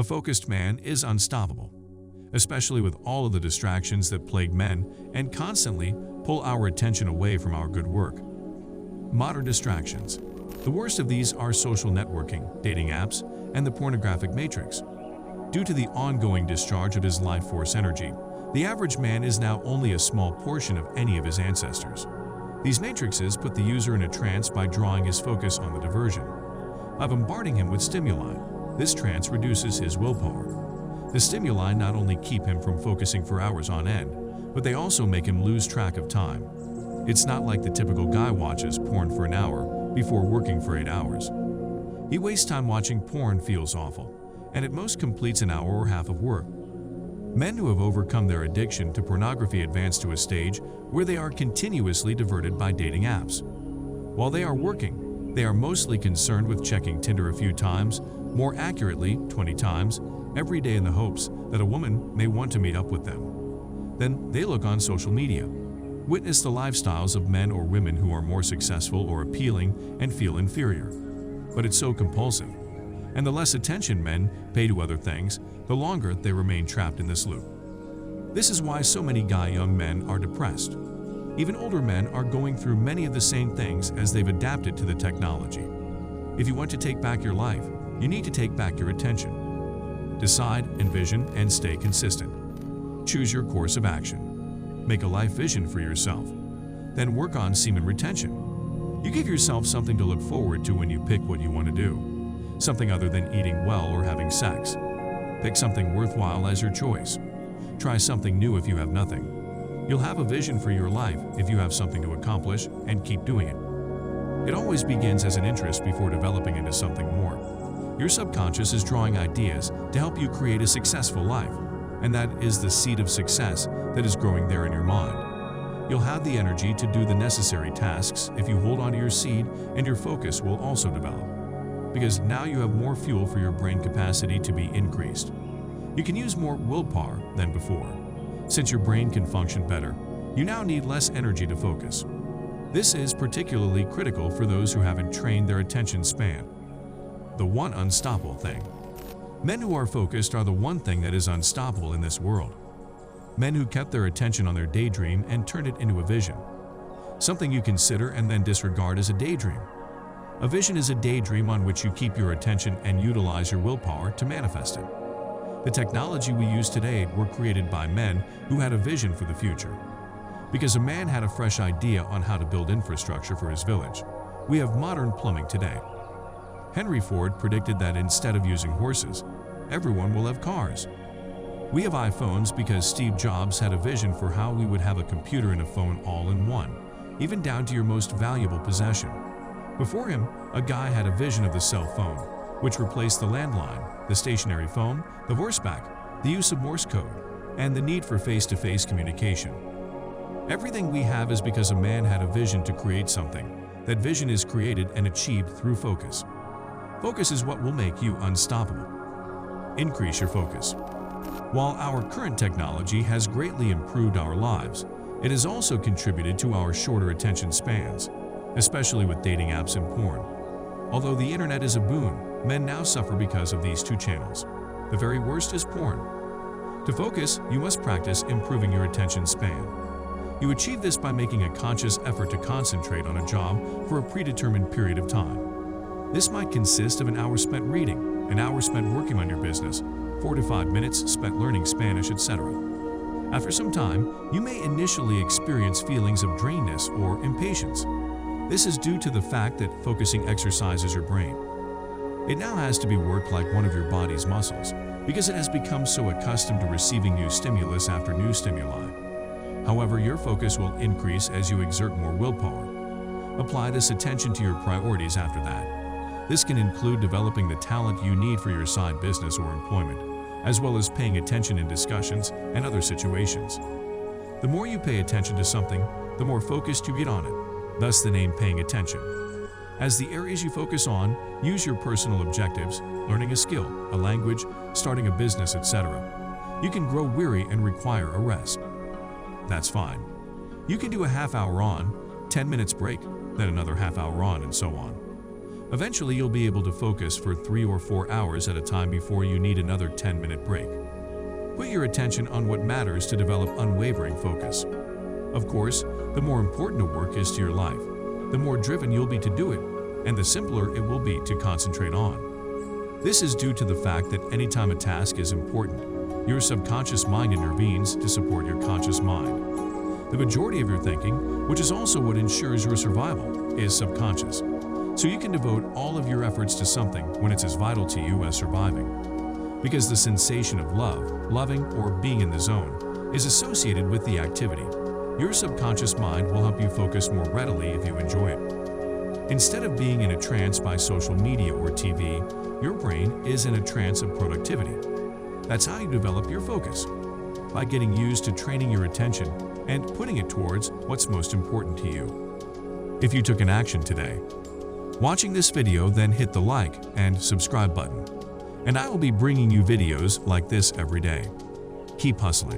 A focused man is unstoppable, especially with all of the distractions that plague men and constantly pull our attention away from our good work. Modern distractions. The worst of these are social networking, dating apps, and the pornographic matrix. Due to the ongoing discharge of his life force energy, the average man is now only a small portion of any of his ancestors. These matrices put the user in a trance by drawing his focus on the diversion. By bombarding him with stimuli, this trance reduces his willpower. The stimuli not only keep him from focusing for hours on end, but they also make him lose track of time. It's not like the typical guy watches porn for an hour before working for 8 hours. He wastes time watching porn, feels awful, and at most completes an hour or half of work. Men who have overcome their addiction to pornography advance to a stage where they are continuously diverted by dating apps. While they are working, they are mostly concerned with checking Tinder a few times, more accurately 20 times, every day in the hopes that a woman may want to meet up with them. Then they look on social media, witness the lifestyles of men or women who are more successful or appealing and feel inferior. But it's so compulsive. And the less attention men pay to other things, the longer they remain trapped in this loop. This is why so many young men are depressed. Even older men are going through many of the same things as they've adapted to the technology. If you want to take back your life, you need to take back your attention. Decide, envision, and stay consistent. Choose your course of action. Make a life vision for yourself. Then work on semen retention. You give yourself something to look forward to when you pick what you want to do. Something other than eating well or having sex. Pick something worthwhile as your choice. Try something new if you have nothing. You'll have a vision for your life if you have something to accomplish and keep doing it. It always begins as an interest before developing into something more. Your subconscious is drawing ideas to help you create a successful life, and that is the seed of success that is growing there in your mind. You'll have the energy to do the necessary tasks if you hold on to your seed, and your focus will also develop. Because now you have more fuel for your brain capacity to be increased. You can use more willpower than before. Since your brain can function better, you now need less energy to focus. This is particularly critical for those who haven't trained their attention span. The one unstoppable thing. Men who are focused are the one thing that is unstoppable in this world. Men who kept their attention on their daydream and turned it into a vision. Something you consider and then disregard as a daydream. A vision is a daydream on which you keep your attention and utilize your willpower to manifest it. The technology we use today were created by men who had a vision for the future. Because a man had a fresh idea on how to build infrastructure for his village, we have modern plumbing today. Henry Ford predicted that instead of using horses, everyone will have cars. We have iPhones because Steve Jobs had a vision for how we would have a computer and a phone all in one, even down to your most valuable possession. Before him, a guy had a vision of the cell phone, which replaced the landline, the stationary phone, the horseback, the use of Morse code, and the need for face-to-face communication. Everything we have is because a man had a vision to create something. That vision is created and achieved through focus. Focus is what will make you unstoppable. Increase your focus. While our current technology has greatly improved our lives, it has also contributed to our shorter attention spans, especially with dating apps and porn. Although the internet is a boon, men now suffer because of these two channels. The very worst is porn. To focus, you must practice improving your attention span. You achieve this by making a conscious effort to concentrate on a job for a predetermined period of time. This might consist of an hour spent reading, an hour spent working on your business, 4 to 5 minutes spent learning Spanish, etc. After some time, you may initially experience feelings of drainness or impatience. This is due to the fact that focusing exercises your brain. It now has to be worked like one of your body's muscles because it has become so accustomed to receiving new stimulus after new stimuli. However, your focus will increase as you exert more willpower. Apply this attention to your priorities after that. This can include developing the talent you need for your side business or employment, as well as paying attention in discussions and other situations. The more you pay attention to something, the more focused you get on it. Thus the name paying attention. As the areas you focus on, use your personal objectives, learning a skill, a language, starting a business, etc. You can grow weary and require a rest. That's fine. You can do a half hour on, 10 minutes break, then another half hour on, and so on. Eventually, you'll be able to focus for 3 or 4 hours at a time before you need another 10-minute break. Put your attention on what matters to develop unwavering focus. Of course, the more important a work is to your life, the more driven you'll be to do it, and the simpler it will be to concentrate on. This is due to the fact that anytime a task is important, your subconscious mind intervenes to support your conscious mind. The majority of your thinking, which is also what ensures your survival, is subconscious. So you can devote all of your efforts to something when it's as vital to you as surviving. Because the sensation of love, loving, or being in the zone is associated with the activity, your subconscious mind will help you focus more readily if you enjoy it. Instead of being in a trance by social media or TV, your brain is in a trance of productivity. That's how you develop your focus, by getting used to training your attention and putting it towards what's most important to you. If you took an action today, watching this video, then hit the like and subscribe button. And I will be bringing you videos like this every day. Keep hustling.